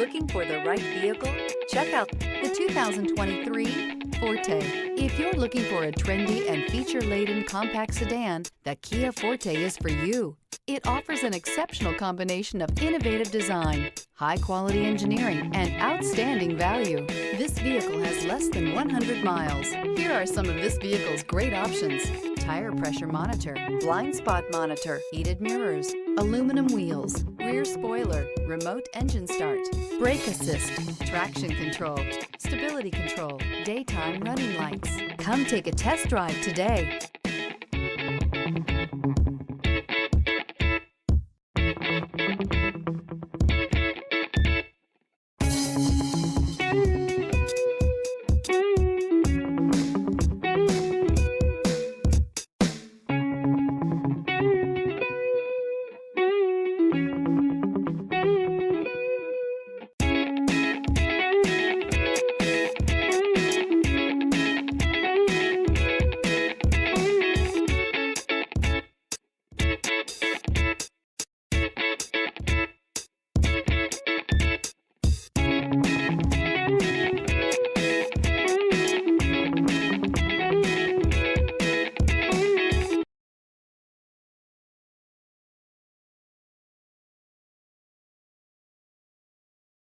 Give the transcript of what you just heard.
Looking for the right vehicle? Check out the 2023 Forte. If you're looking for a trendy and feature-laden compact sedan, the Kia Forte is for you. It offers an exceptional combination of innovative design, high-quality engineering, and outstanding value. This vehicle has less than 100 miles. Here are some of this vehicle's great options: tire pressure monitor, blind spot monitor, heated mirrors, aluminum wheels, rear spoiler, remote engine start, brake assist, traction control, stability control, daytime running lights. Come take a test drive today.